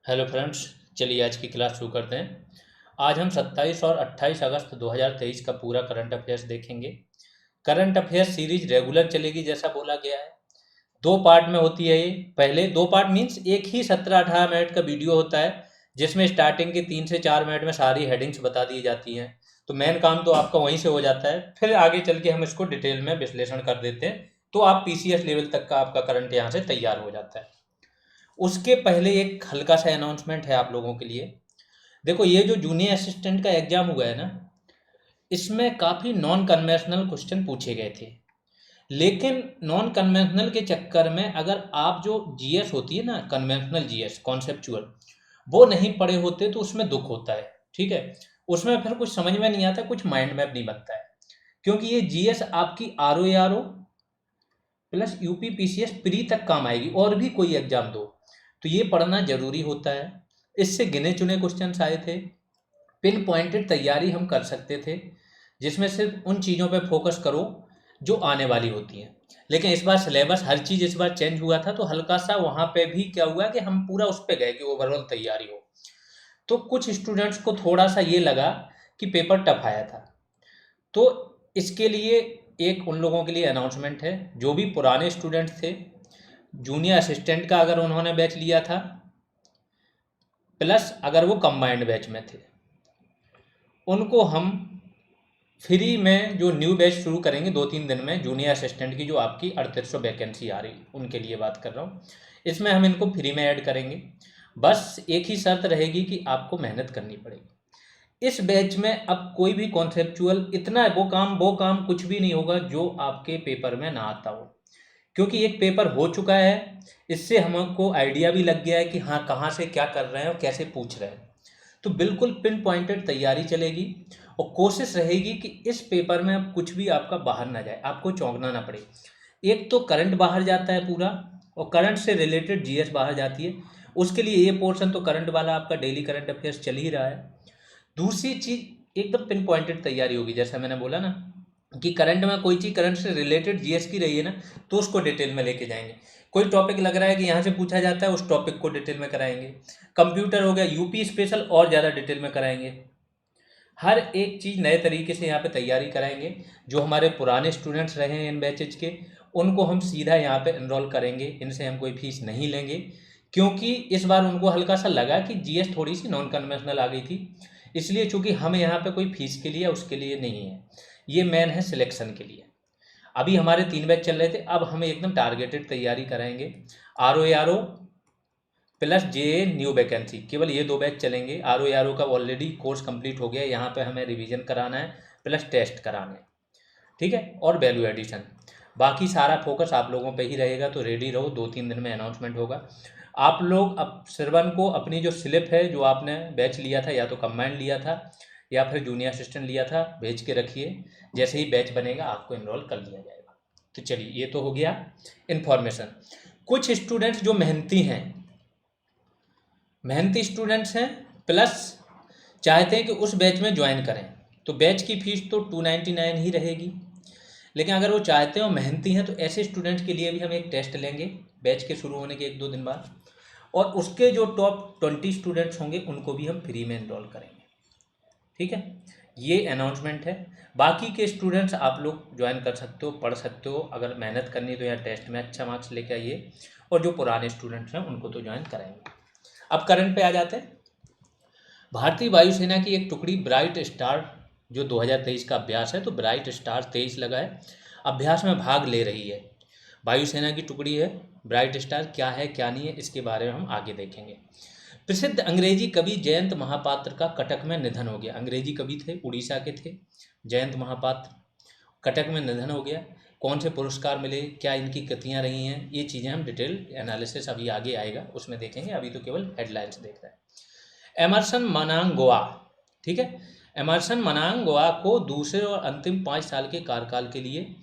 Hello friends. चलिए आज की क्लास शुरू करते हैं। आज हम 27 और 28 अगस्त 2023 का पूरा करंट अफेयर्स देखेंगे। करंट अफेयर्स सीरीज रेगुलर चलेगी जैसा बोला गया है। दो पार्ट में होती है ये। पहले दो पार्ट मीन्स एक ही 17-18 मिनट का वीडियो होता है, जिसमें स्टार्टिंग के 3 से 4 मिनट में सारी हेडिंग्स बता दी जाती हैं। तो मेन काम तो आपका वहीं से हो जाता है, फिर आगे चल के हम इसको डिटेल में विश्लेषण कर देते हैं, तो आप पीसीएस लेवल तक का आपका करंट यहाँ से तैयार हो जाता है। उसके पहले एक हल्का सा अनाउंसमेंट है आप लोगों के लिए। देखो, ये जो जूनियर असिस्टेंट का एग्जाम हुआ है ना, इसमें काफ़ी नॉन कन्वेंशनल क्वेश्चन पूछे गए थे। लेकिन नॉन कन्वेंशनल के चक्कर में अगर आप जो जीएस होती है ना, कन्वेंशनल जीएस कॉन्सेप्चुअल, वो नहीं पढ़े होते तो उसमें दुख होता है। ठीक है, उसमें फिर कुछ समझ में नहीं आता, कुछ माइंड मैप नहीं बनता है। क्योंकि ये जीएस आपकी RO plus UP PCS pre तक काम आएगी, और भी कोई एग्जाम दो तो ये पढ़ना जरूरी होता है। इससे गिने चुने क्वेश्चन आए थे, पिन पॉइंटेड तैयारी हम कर सकते थे, जिसमें सिर्फ उन चीज़ों पे फोकस करो जो आने वाली होती हैं। लेकिन इस बार सिलेबस हर चीज़ इस बार चेंज हुआ था, तो हल्का सा वहाँ पे भी क्या हुआ कि हम पूरा उस पे गए कि ओवरऑल तैयारी हो। तो कुछ स्टूडेंट्स को थोड़ा सा ये लगा कि पेपर टफ आया था। तो इसके लिए एक उन लोगों के लिए अनाउंसमेंट है, जो भी पुराने स्टूडेंट थे, जूनियर असिस्टेंट का अगर उन्होंने बैच लिया था, प्लस अगर वो कंबाइंड बैच में थे, उनको हम फ्री में जो न्यू बैच शुरू करेंगे 2-3 दिन में, जूनियर असिस्टेंट की जो आपकी 3800 वैकेंसी आ रही, उनके लिए बात कर रहा हूँ। इसमें हम इनको फ्री में ऐड करेंगे। बस एक ही शर्त रहेगी कि आपको मेहनत करनी पड़ेगी। इस बैच में अब कोई भी कॉन्सेप्चुअल इतना वो काम कुछ भी नहीं होगा जो आपके पेपर में ना आता हो, क्योंकि एक पेपर हो चुका है। इससे हमको आइडिया भी लग गया है कि हाँ, कहाँ से क्या कर रहे हैं और कैसे पूछ रहे हैं। तो बिल्कुल पिन पॉइंटेड तैयारी चलेगी, और कोशिश रहेगी कि इस पेपर में अब कुछ भी आपका बाहर ना जाए, आपको चौंकना ना पड़े। एक तो करंट बाहर जाता है पूरा, और करंट से रिलेटेड जीएस बाहर जाती है। उसके लिए ये पोर्शन तो करंट वाला आपका डेली करंट अफेयर्स चल ही रहा है। दूसरी चीज एकदम पिन पॉइंटेड तैयारी होगी, जैसा मैंने बोला ना कि करंट में कोई चीज़ करंट से रिलेटेड जीएस की रही है ना, तो उसको डिटेल में लेके जाएंगे। कोई टॉपिक लग रहा है कि यहाँ से पूछा जाता है, उस टॉपिक को डिटेल में कराएंगे। कंप्यूटर हो गया, यूपी स्पेशल और ज़्यादा डिटेल में कराएंगे। हर एक चीज़ नए तरीके से यहाँ पे तैयारी कराएंगे। जो हमारे पुराने स्टूडेंट्स रहे हैं इन बैचेज के, उनको हम सीधा यहाँ पे एनरोल करेंगे, इनसे हम कोई फीस नहीं लेंगे। क्योंकि इस बार उनको हल्का सा लगा कि जीएस थोड़ी सी नॉन कन्वेंशनल आ गई थी, इसलिए चूंकि हम यहाँ पे कोई फीस के लिए उसके लिए नहीं है, ये मेन है सिलेक्शन के लिए। अभी हमारे 3 बैच चल रहे थे, अब हम एकदम टारगेटेड तैयारी कराएंगे। आर ओ प्लस जे न्यू वैकेंसी, केवल ये 2 बैच चलेंगे। आर ओ का ऑलरेडी कोर्स कंप्लीट हो गया है, यहाँ पे हमें रिवीजन कराना है प्लस टेस्ट कराने हैं। ठीक है, और वैल्यू एडिशन। बाकी सारा फोकस आप लोगों पे ही रहेगा, तो रेडी रहो, 2-3 दिन में अनाउंसमेंट होगा। आप लोग अब श्रवण को अपनी जो स्लिप है, जो आपने बैच लिया था, या तो कंबाइंड लिया था या फिर जूनियर असिस्टेंट लिया था, भेज के रखिए। जैसे ही बैच बनेगा आपको इनरोल कर लिया जाएगा। तो चलिए, ये तो हो गया इन्फॉर्मेशन। कुछ स्टूडेंट्स जो मेहनती स्टूडेंट्स हैं, प्लस चाहते हैं कि उस बैच में ज्वाइन करें, तो बैच की फ़ीस तो 299 ही रहेगी। लेकिन अगर वो चाहते हैं और मेहनती हैं, तो ऐसे स्टूडेंट्स के लिए भी हम एक टेस्ट लेंगे बैच के शुरू होने के 1-2 दिन बाद, और उसके जो टॉप 20 स्टूडेंट्स होंगे उनको भी हम फ्री में इनरोल करेंगे। ठीक है, ये अनाउंसमेंट है। बाकी के स्टूडेंट्स आप लोग ज्वाइन कर सकते हो, पढ़ सकते हो। अगर मेहनत करनी है तो यहाँ टेस्ट में अच्छा मार्क्स लेके आइए, और जो पुराने स्टूडेंट्स हैं उनको तो ज्वाइन कराएंगे। अब करंट पे आ जाते हैं। भारतीय वायुसेना की एक टुकड़ी ब्राइट स्टार, जो 2023 का अभ्यास है, तो ब्राइट स्टार 23 लगा है, अभ्यास में भाग ले रही है। वायुसेना की टुकड़ी है ब्राइट स्टार, क्या है क्या नहीं है इसके बारे में हम आगे देखेंगे। प्रसिद्ध अंग्रेजी कवि जयंत महापात्र का कटक में निधन हो गया। अंग्रेजी कवि थे, उड़ीसा के थे, जयंत महापात्र, कटक में निधन हो गया। कौन से पुरस्कार मिले, क्या इनकी कृतियाँ रही हैं, ये चीज़ें हम डिटेल एनालिसिस अभी आगे आएगा उसमें देखेंगे, अभी तो केवल हेडलाइंस देख रहे हैं। एमरसन मनांगवा, ठीक है, एमरसन मनांगवा को दूसरे और अंतिम 5 साल के कार्यकाल के लिए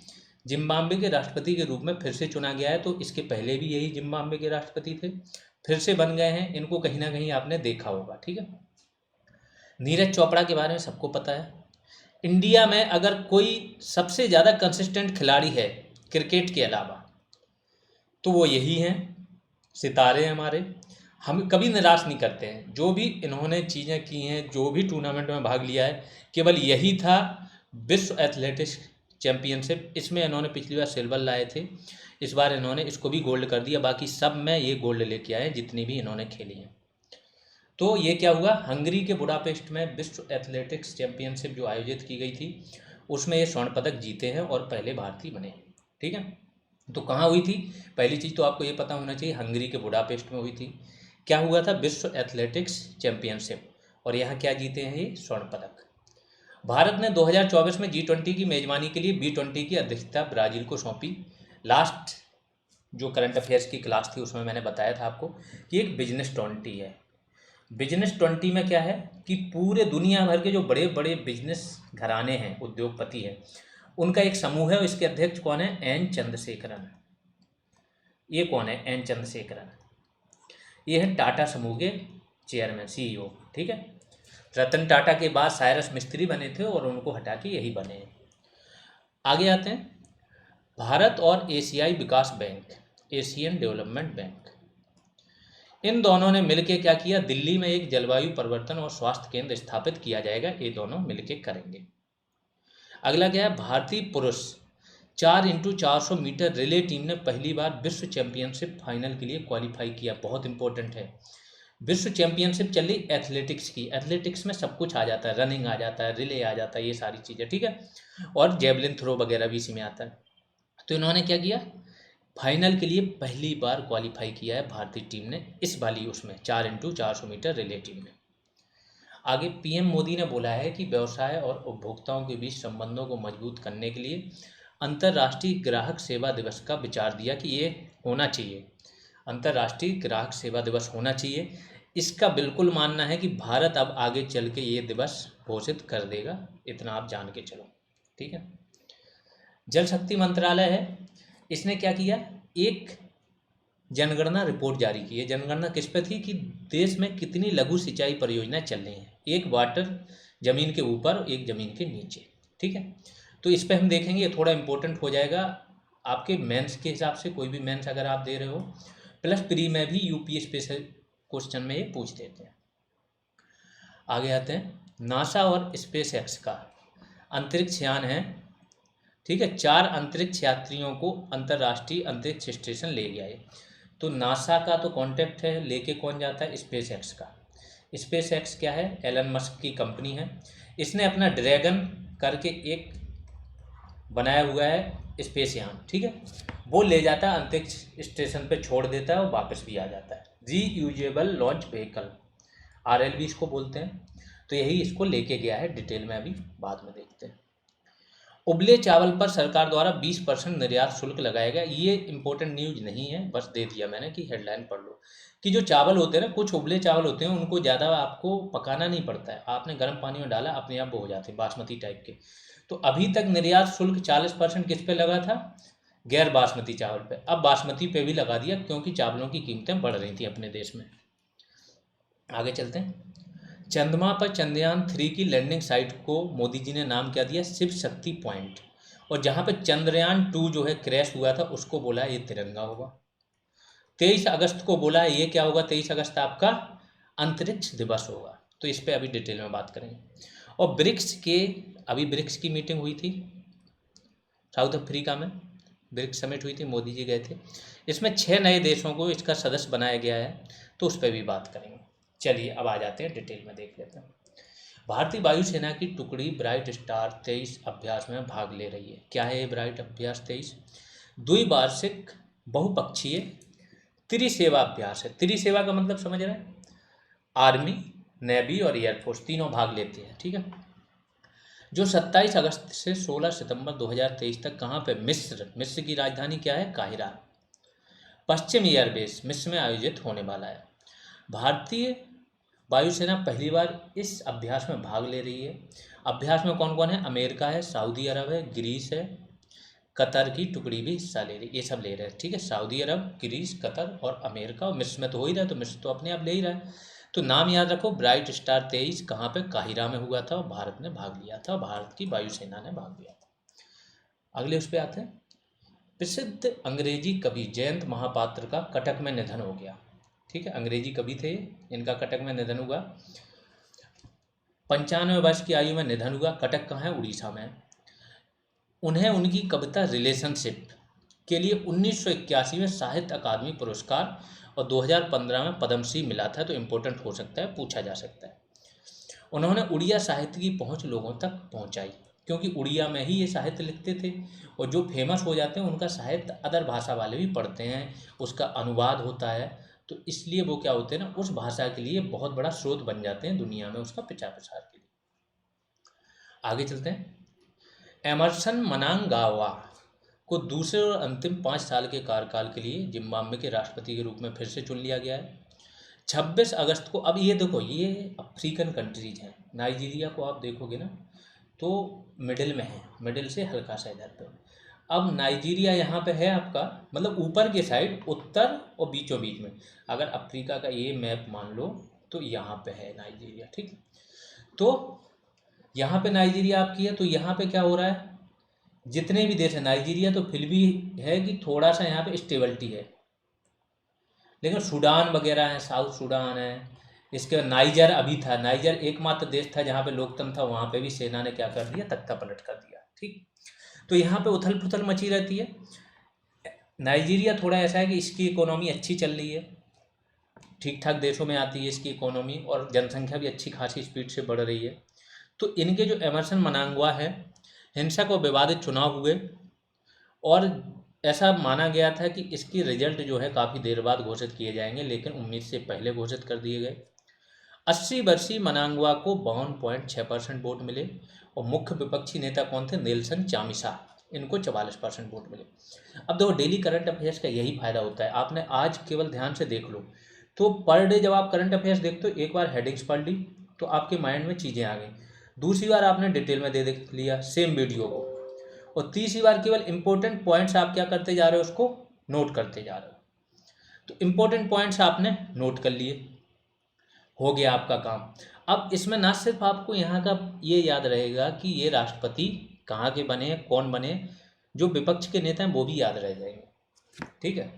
जिम्बाब्वे के राष्ट्रपति के रूप में फिर से चुना गया है। तो इसके पहले भी यही जिम्बाब्वे के राष्ट्रपति थे, फिर से बन गए हैं। इनको कहीं ना कहीं आपने देखा होगा। ठीक है, नीरज चोपड़ा के बारे में सबको पता है। इंडिया में अगर कोई सबसे ज़्यादा कंसिस्टेंट खिलाड़ी है क्रिकेट के अलावा, तो वो यही हैं, सितारे हमारे। हम कभी निराश नहीं करते हैं। जो भी इन्होंने चीज़ें की हैं, जो भी टूर्नामेंट में भाग लिया है, केवल यही था विश्व एथलेटिक्स चैम्पियनशिप। इसमें इन्होंने पिछली बार सिल्वर लाए थे, इस बार इन्होंने इसको भी गोल्ड कर दिया। बाकी सब में ये गोल्ड लेके आए जितनी भी इन्होंने खेली हैं। तो ये क्या हुआ, हंगरी के बुडापेस्ट में विश्व एथलेटिक्स चैंपियनशिप जो आयोजित की गई थी, उसमें ये स्वर्ण पदक जीते हैं और पहले भारतीय बने। ठीक है, तो कहाँ हुई थी, पहली चीज़ तो आपको ये पता होना चाहिए, हंगरी के बुडापेस्ट में हुई थी। क्या हुआ था, विश्व एथलेटिक्स चैंपियनशिप, और यहाँ क्या जीते हैं ये, स्वर्ण पदक। भारत ने 2024 में G20 की मेजबानी के लिए B20 की अध्यक्षता ब्राज़ील को सौंपी। लास्ट जो करंट अफेयर्स की क्लास थी उसमें मैंने बताया था आपको कि एक बिजनेस 20 है। बिजनेस 20 में क्या है कि पूरे दुनिया भर के जो बड़े बड़े बिजनेस घराने हैं, उद्योगपति हैं, उनका एक समूह है और इसके अध्यक्ष कौन है, एन चंद्रशेखरन। ये कौन है, एन चंद्रशेखरन, ये है टाटा समूह के चेयरमैन, CEO। ठीक है, रतन टाटा के बाद साइरस मिस्त्री बने थे और उनको हटा के यही बने हैं। आगे आते हैं, भारत और एशियाई विकास बैंक, एशियन डेवलपमेंट बैंक, इन दोनों ने मिलकर क्या किया, दिल्ली में एक जलवायु परिवर्तन और स्वास्थ्य केंद्र स्थापित किया जाएगा, ये दोनों मिलकर करेंगे। अगला क्या है, भारतीय पुरुष 4x400 मीटर रिले टीम ने पहली बार विश्व चैंपियनशिप फाइनल के लिए क्वालिफाई किया। बहुत इंपॉर्टेंट है, विश्व चैंपियनशिप चल रही एथलेटिक्स की, एथलेटिक्स में सब कुछ आ जाता है, रनिंग आ जाता है, रिले आ जाता है, ये सारी चीज़ें। ठीक है, और जेवलिन थ्रो वगैरह भी इसी में आता है। तो इन्होंने क्या किया, फाइनल के लिए पहली बार क्वालिफाई किया है भारतीय टीम ने, इस वाली उसमें 4x400 मीटर रिले टीम में। आगे PM मोदी ने बोला है कि व्यवसाय और उपभोक्ताओं के बीच संबंधों को मजबूत करने के लिए अंतर्राष्ट्रीय ग्राहक सेवा दिवस का विचार दिया कि ये होना चाहिए, अंतर्राष्ट्रीय ग्राहक सेवा दिवस होना चाहिए। इसका बिल्कुल मानना है कि भारत अब आगे चल के ये दिवस घोषित कर देगा, इतना आप जान के चलो। ठीक है, जल शक्ति मंत्रालय है, इसने क्या किया, एक जनगणना रिपोर्ट जारी की है। जनगणना किस पे थी कि देश में कितनी लघु सिंचाई परियोजनाएं चल रही हैं, एक वाटर जमीन के ऊपर, एक जमीन के नीचे। ठीक है, तो इस पे हम देखेंगे, ये थोड़ा इंपॉर्टेंट हो जाएगा आपके मेंस के हिसाब से, कोई भी मेंस अगर आप दे रहे हो, प्लस प्री में भी UP स्पेशल क्वेश्चन में ये पूछ देते हैं। आगे आते हैं, नासा और स्पेस एक्स का अंतरिक्ष यान है। ठीक है, 4 अंतरिक्ष यात्रियों को अंतर्राष्ट्रीय अंतरिक्ष स्टेशन ले गया है। तो नासा का तो कॉन्टेक्ट है, लेके कौन जाता है, स्पेस एक्स का। स्पेस एक्स क्या है, एलन मस्क की कंपनी है। इसने अपना ड्रैगन करके एक बनाया हुआ है स्पेस यान। ठीक है, वो ले जाता है अंतरिक्ष स्टेशन पे, छोड़ देता है और वापस भी आ जाता है। रीयूजेबल लॉन्च व्हीकल, RLV इसको बोलते हैं। तो यही इसको लेके गया है, डिटेल में अभी बाद में देखते हैं। उबले चावल पर सरकार द्वारा 20% निर्यात शुल्क लगाया गया। ये इंपॉर्टेंट न्यूज नहीं है, बस दे दिया मैंने कि हेडलाइन पढ़ लो कि जो चावल होते हैं ना, कुछ उबले चावल होते हैं, उनको ज़्यादा आपको पकाना नहीं पड़ता है, आपने गर्म पानी में डाला, अपने आप वो हो जाते हैं बासमती टाइप के। तो अभी तक निर्यात शुल्क 40% किस पे लगा था, गैर बासमती चावल पे। अब बासमती पे भी लगा दिया क्योंकि चावलों की कीमतें बढ़ रही थी अपने देश में। आगे चलते हैं, चंद्रमा पर चंद्रयान 3 की लैंडिंग साइट को मोदी जी ने नाम क्या दिया, शिव शक्ति पॉइंट। और जहाँ पे चंद्रयान 2 जो है क्रैश हुआ था, उसको बोला है ये तिरंगा होगा। 23 अगस्त को बोला है ये क्या होगा, 23 अगस्त आपका अंतरिक्ष दिवस होगा। तो इस पर अभी डिटेल में बात करेंगे। और ब्रिक्स के, अभी ब्रिक्स की मीटिंग हुई थी साउथ अफ्रीका में, ब्रिक्स समिट हुई थी, मोदी जी गए थे। इसमें 6 नए देशों को इसका सदस्य बनाया गया है, तो उस पर भी बात करेंगे। चलिए अब आ जाते हैं, डिटेल में देख लेते हैं। भारतीय वायुसेना की टुकड़ी ब्राइट स्टार 23 अभ्यास में भाग ले रही है। क्या है ये ब्राइट अभ्यास 23, द्विवार्षिक बहुपक्षीय त्रिसेवा अभ्यास है। त्रिसेवा का मतलब समझ रहे हैं, आर्मी, नेवी और एयरफोर्स तीनों भाग लेते हैं। ठीक है, जो 27 अगस्त से 16 सितंबर 2023 तक कहाँ पे, मिस्र की राजधानी क्या है, काहिरा, पश्चिम एयरबेस मिस्र में आयोजित होने वाला है। भारतीय वायुसेना पहली बार इस अभ्यास में भाग ले रही है। अभ्यास में कौन कौन है, अमेरिका है, सऊदी अरब है, ग्रीस है, कतर की टुकड़ी भी हिस्सा ले रही, ये सब ले रहे हैं। ठीक है, सऊदी अरब, ग्रीस, कतर और अमेरिका, और मिस्र में तो हो ही रहा है, तो मिस्र तो अपने आप ले ही रहा है। तो नाम याद रखो, ब्राइट स्टार 23 कहाँ पे, काहिरा में हुआ था और भारत ने भाग लिया था, भारत की वायुसेना ने भाग लिया था। अगले उस पर आते हैं, प्रसिद्ध अंग्रेजी कवि जयंत महापात्र का कटक में निधन हो गया। ठीक है, अंग्रेजी कवि थे। इनका कटक में निधन हुआ, 95 वर्ष की आयु में निधन हुआ। कटक कहाँ है? उड़ीसा में। उन्हें उनकी कविता रिलेशनशिप के लिए 1981 में साहित्य अकादमी पुरस्कार और 2015 में पद्मश्री मिला था। तो इम्पोर्टेंट हो सकता है, पूछा जा सकता है। उन्होंने उड़िया साहित्य की पहुंच लोगों तक पहुंचाई, क्योंकि उड़िया में ही ये साहित्य लिखते थे, और जो फेमस हो जाते हैं उनका साहित्य अदर भाषा वाले भी पढ़ते हैं, उसका अनुवाद होता है, तो इसलिए वो क्या होते हैं ना, उस भाषा के लिए बहुत बड़ा स्रोत बन जाते हैं दुनिया में उसका प्रचार प्रसार के लिए। आगे चलते हैं। एमरसन मनांगावा को दूसरे और अंतिम 5 साल के कार्यकाल के लिए जिम्बाब्वे के राष्ट्रपति के रूप में फिर से चुन लिया गया है 26 अगस्त को। अब ये देखो, ये अफ्रीकन कंट्रीज हैं। नाइजीरिया को आप देखोगे ना तो मिडिल में है, मिडिल से हल्का सा इधर पे। अब नाइजीरिया यहाँ पे है आपका, मतलब ऊपर के साइड उत्तर और बीचों बीच में। अगर अफ्रीका का ये मैप मान लो तो यहाँ पे है नाइजीरिया, ठीक। तो यहाँ पे नाइजीरिया आपकी है, तो यहाँ पे क्या हो रहा है, जितने भी देश है, नाइजीरिया तो फिर भी है कि थोड़ा सा यहाँ पे स्टेबिलिटी है, लेकिन सूडान वगैरह है, साउथ सूडान है, इसके बाद नाइजर अभी था, नाइजर एकमात्र देश था जहाँ पे लोकतंत्र था, वहाँ पे भी सेना ने क्या कर दिया, तख्ता पलट कर दिया, ठीक। तो यहाँ पे उथल पुथल मची रहती है। नाइजीरिया थोड़ा ऐसा है कि इसकी इकोनॉमी अच्छी चल रही है, ठीक ठाक देशों में आती है इसकी इकोनॉमी, और जनसंख्या भी अच्छी खासी स्पीड से बढ़ रही है। तो इनके जो एमरसन मनांगवा है, हिंसक और विवादित चुनाव हुए, और ऐसा माना गया था कि इसकी रिजल्ट जो है काफ़ी देर बाद घोषित किए जाएंगे, लेकिन उम्मीद से पहले घोषित कर दिए गए। 80 वर्षीय मनांगवा को 52.6% वोट मिले, और मुख्य विपक्षी नेता कौन थे? नेल्सन चामिसा, इनको 44% वोट मिले। अब देखो, डेली करंट अफेयर्स का यही फायदा होता है, आपने आज केवल ध्यान से देख लो तो पर डे जब आप करंट अफेयर्स देखते हो, एक बार हेडिंग्स पढ़ ली तो आपके माइंड में चीज़ें आ गई, दूसरी बार आपने डिटेल में देख लिया सेम वीडियो को, और तीसरी बार केवल इंपॉर्टेंट पॉइंट्स आप क्या करते जा रहे हो, उसको नोट करते जा रहे हो। तो इंपॉर्टेंट पॉइंट्स आपने नोट कर लिए, हो गया आपका काम। अब इसमें ना सिर्फ आपको यहाँ का ये याद रहेगा कि ये राष्ट्रपति कहाँ के बने, कौन बने, जो विपक्ष के नेता हैं वो भी याद रह जाएंगे, ठीक है।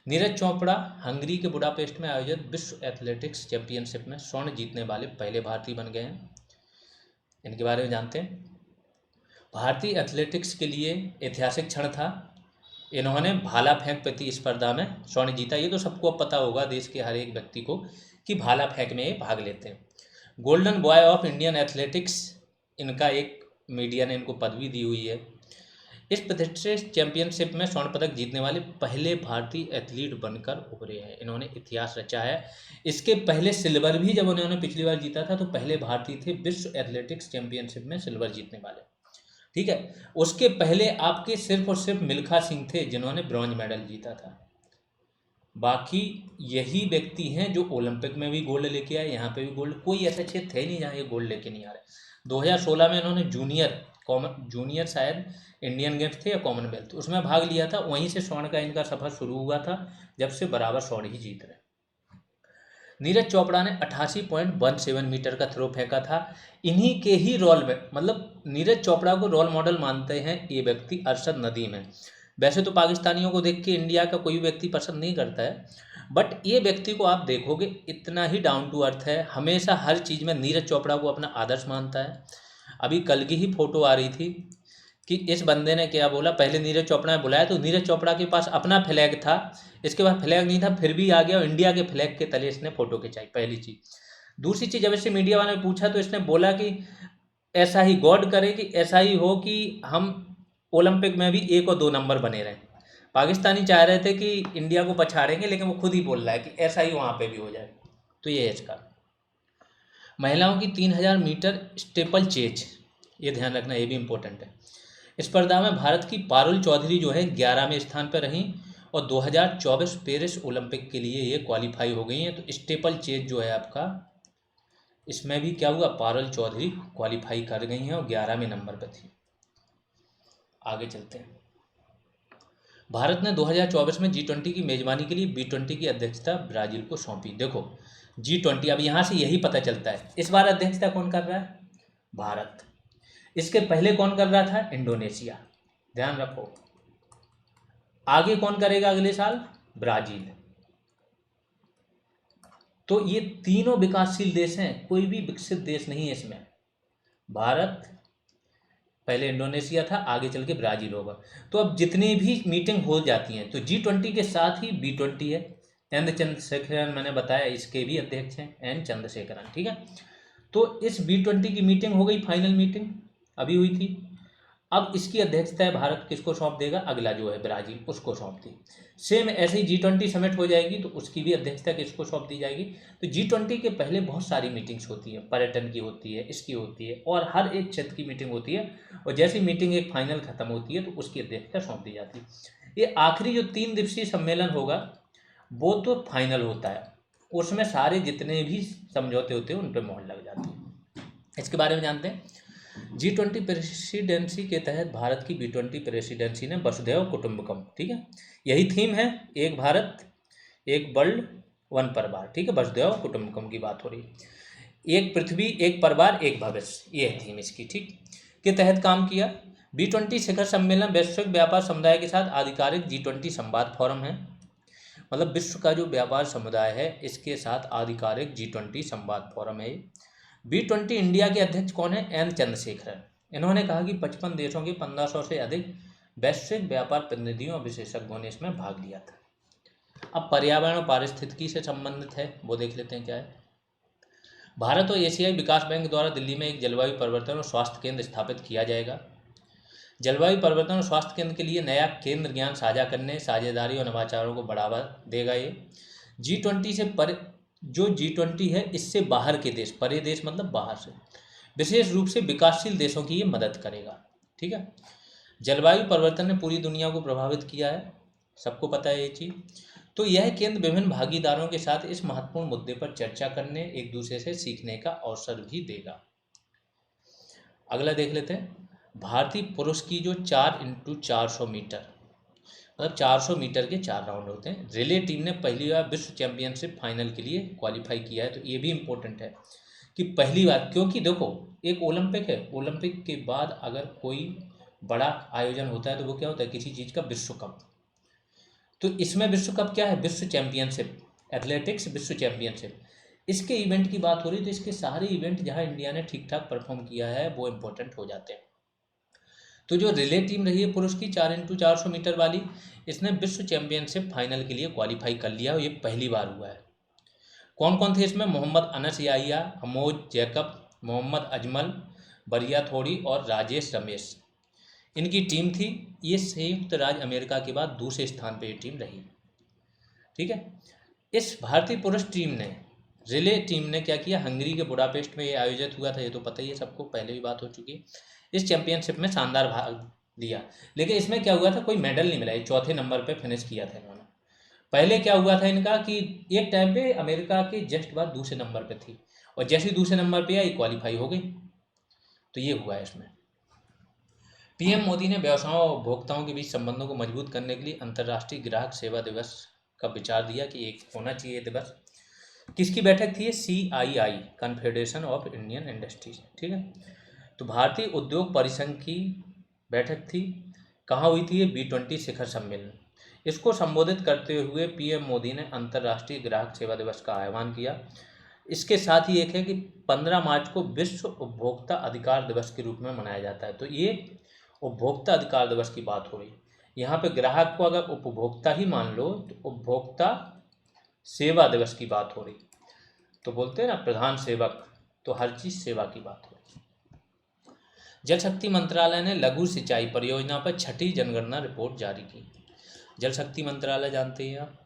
नीरज चोपड़ा हंगरी के बुडापेस्ट में आयोजित विश्व एथलेटिक्स चैंपियनशिप में स्वर्ण जीतने वाले पहले भारतीय बन गए हैं। इनके बारे में जानते हैं। भारतीय एथलेटिक्स के लिए ऐतिहासिक क्षण था, इन्होंने भाला फेंक प्रतिस्पर्धा में स्वर्ण जीता। ये तो सबको अब पता होगा, देश के हर एक व्यक्ति को, कि भाला फेंक में ये भाग लेते हैं। Golden boy of Indian athletics, इनका एक मीडिया ने इनको पदवी दी हुई है। इस प्रतिष्ठित चैंपियनशिप में स्वर्ण पदक जीतने वाले पहले भारतीय एथलीट बनकर उभरे हैं। इन्होंने इतिहास रचा है। इसके पहले सिल्वर भी जब उन्होंने पिछली बार जीता था, तो पहले भारतीय थे विश्व एथलेटिक्स चैंपियनशिप में सिल्वर जीतने वाले, ठीक है। उसके पहले आपके सिर्फ और सिर्फ मिल्खा सिंह थे जिन्होंने ब्रॉन्ज मेडल जीता था। बाकी यही व्यक्ति हैं जो ओलंपिक में भी गोल्ड लेके आए, यहाँ पे भी गोल्ड, कोई ऐसा क्षेत्र है नहीं जहाँ ये गोल्ड लेके नहीं आ रहे। 2016 में इन्होंने जूनियर शायद इंडियन गेम्स थे या कॉमनवेल्थ, उसमें भाग लिया था, वहीं से स्वर्ण का इनका सफर शुरू हुआ था, जब से बराबर स्वर्ण ही जीत रहे। नीरज चोपड़ा ने 88.17 मीटर का थ्रो फेंका था। इन्हीं के ही रोल में, मतलब नीरज चोपड़ा को रोल मॉडल मानते हैं ये व्यक्ति अरशद नदीम है। वैसे तो पाकिस्तानियों को देख के इंडिया का कोई व्यक्ति पसंद नहीं करता है, बट ये व्यक्ति को आप देखोगे इतना ही डाउन टू अर्थ है, हमेशा हर चीज़ में नीरज चोपड़ा को अपना आदर्श मानता है। अभी कल की ही फोटो आ रही थी कि इस बंदे ने क्या बोला, पहले नीरज चोपड़ा ने बुलाया तो नीरज चोपड़ा के पास अपना फ्लैग था, इसके बाद फ्लैग नहीं था, फिर भी आ गया और इंडिया के फ्लैग के तले इसने फोटो खिंचाई, पहली चीज़। दूसरी चीज़, जब इससे मीडिया वाले ने पूछा तो इसने बोला कि ऐसा ही गॉड करे कि ऐसा ही हो कि हम ओलंपिक में भी 1 और 2 नंबर बने रहें। पाकिस्तानी चाह रहे थे कि इंडिया को पछाड़ेंगे, लेकिन वो खुद ही बोल रहा है कि ऐसा ही वहाँ पे भी हो जाए। तो ये है इसका। महिलाओं की 3000 मीटर स्टेपल चेज, ये ध्यान रखना, ये भी इम्पोर्टेंट है। स्पर्धा में भारत की पारुल चौधरी जो है 11वें स्थान पर रहीं, और 2024 पेरिस ओलंपिक के लिए ये क्वालिफाई हो गई हैं। तो स्टेपल चेज जो है आपका, इसमें भी क्या हुआ, पारुल चौधरी क्वालिफाई कर गई हैं और 11वें नंबर पर थी। आगे चलते हैं। भारत ने 2024 में G20 की मेजबानी के लिए B20 की अध्यक्षता ब्राजील को सौंपी। देखो G20, अब यहाँ से यही पता चलता है इस बार अध्यक्षता कौन कर रहा है, भारत। इसके पहले कौन कर रहा था, इंडोनेशिया, ध्यान रखो। आगे कौन करेगा अगले साल, ब्राजील। तो ये तीनों विकासशील देश हैं, कोई भी विकसित देश नहीं है इसमें। भारत, पहले इंडोनेशिया था, आगे चल के ब्राज़ील होगा। तो अब जितनी भी मीटिंग हो जाती हैं, तो G20 के साथ ही B20 है। एन चंद्रशेखरन, मैंने बताया, इसके भी अध्यक्ष हैं, एन चंद्रशेखरन, ठीक है। तो इस B20 की मीटिंग हो गई, फाइनल मीटिंग अभी हुई थी। अब इसकी अध्यक्षता है भारत किसको सौंप देगा, अगला जो है ब्राज़ील, उसको सौंप दी। सेम ऐसे ही G20 समिट हो जाएगी, तो उसकी भी अध्यक्षता किसको सौंप दी जाएगी। तो G20 के पहले बहुत सारी मीटिंग्स होती है, पर्यटन की होती है, इसकी होती है, और हर एक क्षेत्र की मीटिंग होती है। और जैसी मीटिंग एक फाइनल खत्म होती है, तो उसकी अध्यक्षता सौंप दी जाती है। ये आखिरी जो 3 दिवसीय सम्मेलन होगा, वो तो फाइनल होता है, उसमें सारे जितने भी समझौते होते हैं उन पर मोहर लग जाती है। इसके बारे में जानते हैं। G20 प्रेसिडेंसी के तहत भारत की B20 प्रेसिडेंसी ने वसुधैव कुटुंबकम, ठीक है, यही थीम है, एक भारत एक वर्ल्ड वन परिवार, ठीक है, वसुधैव कुटुंबकम की बात हो रही है। एक पृथ्वी एक परिवार एक भविष्य, ये है थीम इसकी, ठीक, के तहत काम किया। B20 शिखर सम्मेलन वैश्विक व्यापार समुदाय के साथ आधिकारिक G20 संवाद फोरम है। मतलब विश्व का जो व्यापार समुदाय है, इसके साथ आधिकारिक G20 संवाद फोरम है। B20 इंडिया के अध्यक्ष कौन है, एन चंद्रशेखरन। इन्होंने कहा कि 55 देशों के 1500 से अधिक वैश्विक व्यापार प्रतिनिधियों और विशेषज्ञों ने इसमें भाग लिया था। अब पर्यावरण और पारिस्थितिकी से संबंधित है, वो देख लेते हैं क्या है। भारत और एशियाई विकास बैंक द्वारा दिल्ली में एक जलवायु परिवर्तन और स्वास्थ्य केंद्र स्थापित किया जाएगा। जलवायु परिवर्तन और स्वास्थ्य केंद्र के लिए नया केंद्र ज्ञान साझा करने, साझेदारी और नवाचारों को बढ़ावा देगा। ये G20 से पर जो G20 है, इससे बाहर के देश, परे देश मतलब बाहर से, विशेष रूप से विकासशील देशों की ये मदद करेगा, ठीक है। जलवायु परिवर्तन ने पूरी दुनिया को प्रभावित किया है, सबको पता है ये चीज़। तो यह केंद्र विभिन्न भागीदारों के साथ इस महत्वपूर्ण मुद्दे पर चर्चा करने, एक दूसरे से सीखने का अवसर भी देगा। अगला देख लेते हैं। भारतीय पुरुष की जो 4x400 मीटर, मतलब 400 मीटर के 4 राउंड होते हैं, रिले टीम ने पहली बार विश्व चैंपियनशिप फाइनल के लिए क्वालिफाई किया है। तो ये भी इम्पोर्टेंट है कि पहली बार, क्योंकि देखो एक ओलंपिक है, ओलंपिक के बाद अगर कोई बड़ा आयोजन होता है तो वो क्या होता है, किसी चीज़ का विश्व कप। तो इसमें विश्व कप क्या है, विश्व चैंपियनशिप, एथलेटिक्स विश्व चैंपियनशिप, इसके इवेंट की बात हो रही है। तो इसके सारे इवेंट जहाँ इंडिया ने ठीक ठाक परफॉर्म किया है, वो इम्पोर्टेंट हो जाते हैं। तो जो रिले टीम रही है पुरुष की 4x400 मीटर वाली, इसने विश्व चैंपियनशिप फाइनल के लिए क्वालिफाई कर लिया और ये पहली बार हुआ है। कौन कौन थे इसमें, मोहम्मद अनस याहिया, अमोज जैकब, मोहम्मद अजमल बरियाथोड़ी और राजेश रमेश, इनकी टीम थी। ये संयुक्त राज्य अमेरिका के बाद दूसरे स्थान पर ये टीम रही, ठीक है। इस भारतीय पुरुष टीम ने, रिले टीम ने क्या किया, हंगरी के बुडापेस्ट में ये आयोजित हुआ था, ये तो पता ही है सबको, पहले भी बात हो चुकी है। इस चैंपियनशिप में शानदार भाग लिया, लेकिन इसमें क्या हुआ था, कोई मेडल नहीं मिला, ये चौथे नंबर पे फिनिश किया था इन्होंने। पहले क्या हुआ था इनका कि एक टाइम पे अमेरिका के जस्ट बाद दूसरे नंबर पे थी, और जैसे ही दूसरे नंबर पे आई क्वालिफाई हो गई। तो ये हुआ है इसमें। पीएम मोदी ने व्यवसायों और उपभोक्ताओं के बीच संबंधों को मजबूत करने के लिए अंतर्राष्ट्रीय ग्राहक सेवा दिवस का विचार दिया कि एक होना चाहिए दिवस। किसकी बैठक थी ये, CII, confederation of Indian industries, ठीक है। तो भारतीय उद्योग परिसंघ की बैठक थी, कहाँ हुई थी ये, B20 शिखर सम्मेलन। इसको संबोधित करते हुए पीएम मोदी ने अंतर्राष्ट्रीय ग्राहक सेवा दिवस का आह्वान किया। इसके साथ ही एक है कि 15 मार्च को विश्व उपभोक्ता अधिकार दिवस के रूप में मनाया जाता है। तो ये उपभोक्ता अधिकार दिवस की बात हो रही है। यहाँ पे ग्राहक को अगर उपभोक्ता ही मान लो तो उपभोक्ता सेवा दिवस की बात हो रही। तो बोलते हैं ना प्रधान सेवक, तो हर चीज़ सेवा की बात हो रही। जल शक्ति मंत्रालय ने लघु सिंचाई परियोजना पर 6ठी जनगणना रिपोर्ट जारी की। जल शक्ति मंत्रालय जानते हैं आप,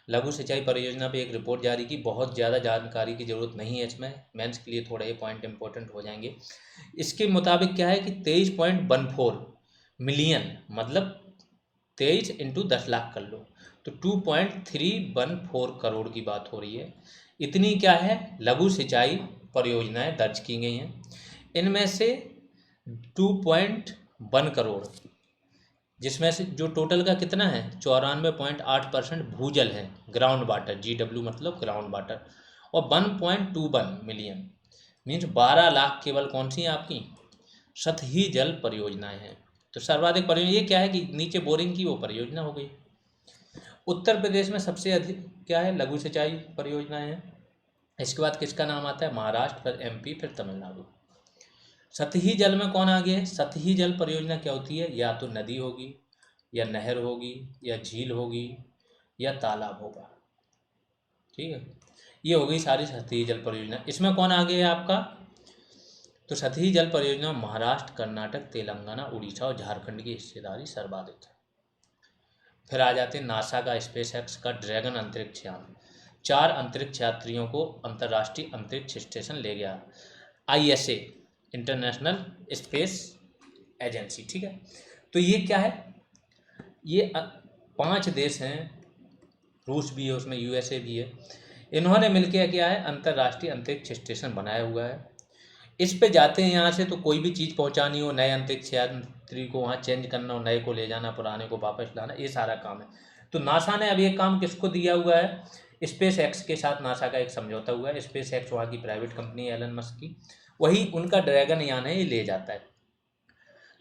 लघु सिंचाई परियोजना पे एक रिपोर्ट जारी की। बहुत ज़्यादा जानकारी की जरूरत नहीं है इसमें, मेंस के लिए थोड़ा ये पॉइंट इंपॉर्टेंट हो जाएंगे। इसके मुताबिक क्या है कि 23.14 मिलियन, मतलब 23 × 10 लाख कर लो, तो 2.314 करोड़ की बात हो रही है। इतनी क्या है, लघु सिंचाई परियोजनाएं दर्ज की गई हैं। इनमें से 2.1 करोड़, जिसमें से जो टोटल का कितना है, 94.8% भूजल है, ग्राउंड वाटर, GW मतलब ग्राउंड वाटर, और 1.21 मिलियन मीन्स 12 लाख केवल कौन सी हैं आपकी, सतही जल परियोजनाएं हैं। तो सर्वाधिक परियोजना ये क्या है कि नीचे बोरिंग की वो परियोजना हो गई। उत्तर प्रदेश में सबसे अधिक क्या है, लघु सिंचाई परियोजनाएं हैं। इसके बाद किसका नाम आता है? महाराष्ट्र, फिर एमपी, फिर तमिलनाडु। सतही जल में कौन आगे है? सतही जल परियोजना क्या होती है? या तो नदी होगी, या नहर होगी, या झील होगी, या तालाब होगा। ठीक है, ये हो गई सारी सतही जल परियोजना। इसमें कौन आगे है आपका? तो सतही जल परियोजना महाराष्ट्र, कर्नाटक, तेलंगाना, उड़ीसा और झारखंड की हिस्सेदारी सर्वाधिक है। फिर आ जाते हैं नासा का, स्पेस एक्स का ड्रैगन अंतरिक्ष यान। 4 अंतरिक्ष यात्रियों को अंतर्राष्ट्रीय अंतरिक्ष स्टेशन ले गया। ISA, international space agency. ठीक है, तो ये क्या है? ये 5 देश हैं, रूस भी है उसमें, यूएसए भी है। इन्होंने मिलकर क्या है? अंतर्राष्ट्रीय अंतरिक्ष स्टेशन बनाया हुआ है। इस पे जाते हैं यहाँ से, तो कोई भी चीज़ पहुँचानी हो, नए अंतरिक्ष यात्री को वहाँ चेंज करना हो, नए को ले जाना, पुराने को वापस लाना, ये सारा काम है। तो नासा ने अब ये काम किसको दिया हुआ है? स्पेस एक्स के साथ नासा का एक समझौता हुआ है। स्पेस एक्स वहाँ की प्राइवेट कंपनी है, एलन मस्क की, वही उनका ड्रैगन यान है, ये ले जाता है।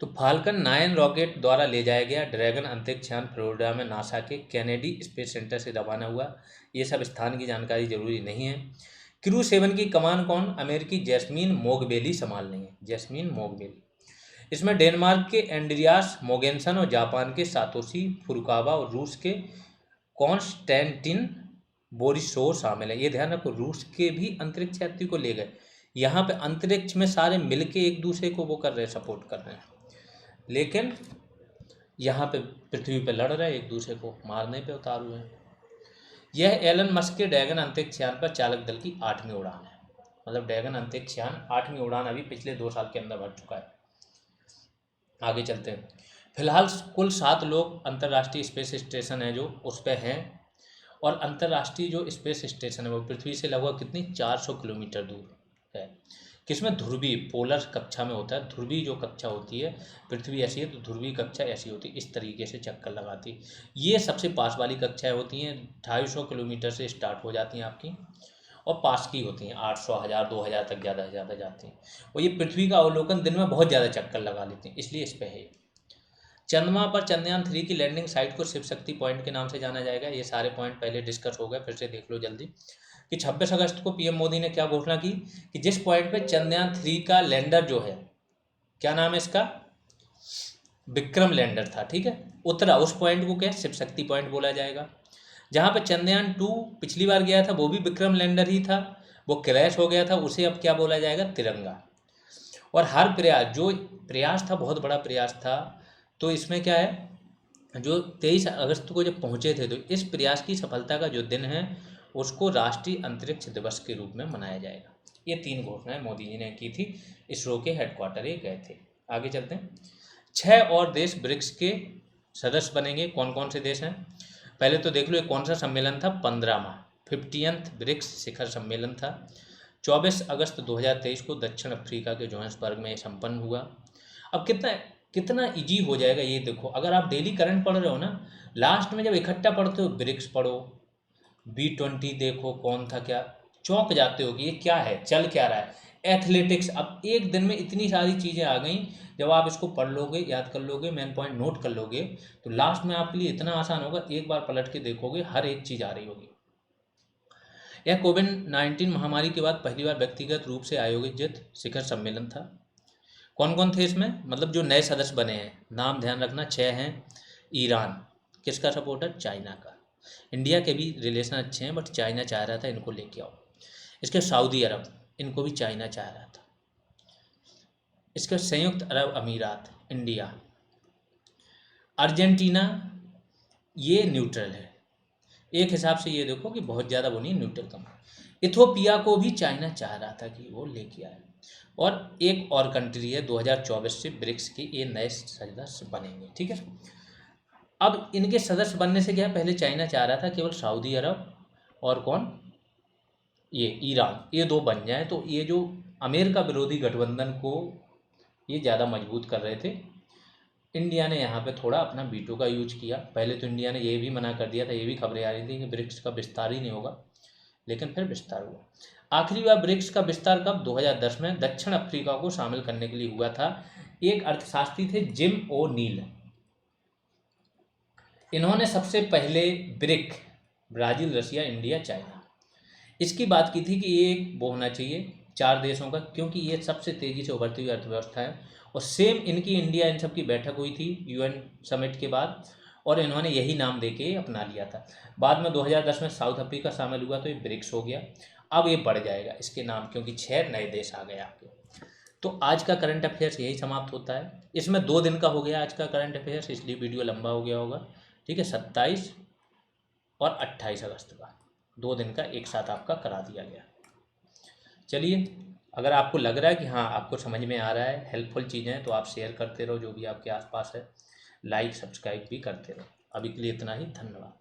तो फाल्कन 9 रॉकेट द्वारा ले जाया गया ड्रैगन अंतरिक्ष यान फ्लोरिडा में नासा के कैनेडी स्पेस सेंटर से रवाना हुआ। ये सब स्थान की जानकारी जरूरी नहीं है। क्रू 7 की कमान कौन? अमेरिकी जैस्मीन मोगबेली संभाल रही है, जैस्मीन मोगबेली। इसमें डेनमार्क के एंड्रियास मोगेनसन और जापान के सातोशी फुरुकावा और रूस के कॉन्स्टेंटिन बोरिसोव शामिल है। ये ध्यान रखो, रूस के भी अंतरिक्ष यात्री को ले गए। यहाँ पे अंतरिक्ष में सारे मिलके एक दूसरे को वो कर रहे हैं, सपोर्ट कर रहे हैं, लेकिन यहाँ पे पृथ्वी पे लड़ रहे हैं, एक दूसरे को मारने पे उतार हुए हैं। यह एलन मस्क के ड्रैगन अंतरिक्ष यान पर चालक दल की 8वीं उड़ान है। मतलब ड्रैगन अंतरिक्ष यान 8वीं उड़ान अभी पिछले 2 साल के अंदर भर चुका है। आगे चलते हैं। फिलहाल कुल 7 लोग अंतर्राष्ट्रीय स्पेस स्टेशन है जो उस पर हैं, और अंतर्राष्ट्रीय जो स्पेस स्टेशन है वो पृथ्वी से लगभग कितनी 400 किलोमीटर दूर है। किसमें? ध्रुवीय पोलर कक्षा में होता है। ध्रुवीय जो कक्षा होती है, पृथ्वी ऐसी है तो ध्रुवीय कक्षा ऐसी होती है, इस तरीके से चक्कर लगाती। ये सबसे पास वाली कक्षाएं होती हैं, 250 किलोमीटर से स्टार्ट हो जाती हैं आपकी, और पास की होती हैं 800, 1000, 2000 तक ज़्यादा से ज़्यादा जाती हैं। और ये पृथ्वी का अवलोकन दिन में बहुत ज़्यादा चक्कर लगा लेती हैं, इसलिए इस पर है। चंद्रमा पर चंद्रयान 3 की लैंडिंग साइट को शिव शक्ति पॉइंट के नाम से जाना जाएगा। ये सारे पॉइंट पहले डिस्कस हो गए, फिर से देख लो जल्दी। कि 26 अगस्त को पीएम मोदी ने क्या घोषणा की कि जिस पॉइंट पे चंद्रयान 3 का लैंडर जो है, क्या नाम है इसका? विक्रम लैंडर था, ठीक है, उतरा, उस पॉइंट को क्या शिव शक्ति पॉइंट बोला जाएगा। जहाँ पे चंद्रयान 2 पिछली बार गया था वो भी विक्रम लैंडर ही था, वो क्रैश हो गया था, उसे अब क्या बोला जाएगा? तिरंगा। और हर प्रयास, जो प्रयास था बहुत बड़ा प्रयास था, तो इसमें क्या है, जो 23 अगस्त को जब पहुँचे थे, तो इस प्रयास की सफलता का जो दिन है उसको राष्ट्रीय अंतरिक्ष दिवस के रूप में मनाया जाएगा। ये 3 घोषणाएं मोदी जी ने की थी, इसरो के हेडक्वार्टर ये गए थे। आगे चलते हैं। 6 और देश ब्रिक्स के सदस्य बनेंगे। कौन कौन से देश हैं? पहले तो देख लो ये कौन सा सम्मेलन था? 15वां 50th ब्रिक्स शिखर सम्मेलन था। 24 अगस्त 2023 को दक्षिण अफ्रीका के जोहान्सबर्ग में संपन्न हुआ। अब कितना कितना इजी हो जाएगा ये देखो, अगर आप डेली करंट पढ़ रहे हो ना, लास्ट में जब इकट्ठा पढ़ते हो, ब्रिक्स पढ़ो, B20 देखो कौन था, क्या चौंक जाते हो कि ये क्या है, चल क्या रहा है। एथलेटिक्स, अब एक दिन में इतनी सारी चीज़ें आ गई, जब आप इसको पढ़ लोगे, याद कर लोगे, मेन पॉइंट नोट कर लोगे, तो लास्ट में आपके लिए इतना आसान होगा, एक बार पलट के देखोगे हर एक चीज़ आ रही होगी। यह कोविड-19 महामारी के बाद पहली बार व्यक्तिगत रूप से आयोजित शिखर सम्मेलन था। कौन कौन थे इसमें? मतलब जो नए सदस्य बने हैं, नाम ध्यान रखना, 6 हैं। ईरान, किसका सपोर्टर? चाइना का। इंडिया के भी रिलेशन अच्छे हैं, बट चाइना चाह रहा था इनको लेके आओ। इसके सऊदी अरब, इनको भी चाइना चाह रहा था। इसके संयुक्त अरब अमीरात, इंडिया। अर्जेंटीना, ये न्यूट्रल है। एक हिसाब से ये देखो कि बहुत ज़्यादा वो नहीं, न्यूट्रल कम। इथोपिया को भी चाइना चाह रहा था कि वो लेके आए। और एक और कंट्री है 2024 से ब्रिक्स के ये नए सदस्य बनेंगे, ठीक है। अब इनके सदस्य बनने से क्या है, पहले चाइना चाह रहा था केवल सऊदी अरब और कौन, ये ईरान, ये 2 बन जाए, तो ये जो अमेरिका विरोधी गठबंधन को ये ज़्यादा मजबूत कर रहे थे। इंडिया ने यहाँ पे थोड़ा अपना वीटो का यूज किया। पहले तो इंडिया ने ये भी मना कर दिया था, ये भी खबरें आ रही थी कि ब्रिक्स का विस्तार ही नहीं होगा, लेकिन फिर विस्तार हुआ। आखिरी बार ब्रिक्स का विस्तार कब? 2010 में दक्षिण अफ्रीका को शामिल करने के लिए हुआ था। एक अर्थशास्त्री थे जिम ओ नील, इन्होंने सबसे पहले ब्रिक, ब्राज़ील, रसिया, इंडिया, चाइना, इसकी बात की थी कि ये वो होना चाहिए 4 देशों का, क्योंकि ये सबसे तेज़ी से उभरती हुई अर्थव्यवस्था है। और सेम इनकी इंडिया इन सब की बैठक हुई थी यूएन समिट के बाद, और इन्होंने यही नाम दे के अपना लिया था। बाद में 2010 में साउथ अफ्रीका शामिल हुआ तो ये ब्रिक्स हो गया। अब ये बढ़ जाएगा इसके नाम, क्योंकि 6 नए देश आ गए आपके। तो आज का करंट अफेयर्स यही समाप्त होता है। इसमें 2 दिन का हो गया आज का करंट अफेयर्स, इसलिए वीडियो लंबा हो गया होगा। ठीक है, 27 और 28 अगस्त का 2 दिन का एक साथ आपका करा दिया गया। चलिए, अगर आपको लग रहा है कि हाँ आपको समझ में आ रहा है, हेल्पफुल चीज़ें हैं, तो आप शेयर करते रहो जो भी आपके आसपास है, लाइक सब्सक्राइब भी करते रहो। अभी के लिए इतना ही, धन्यवाद।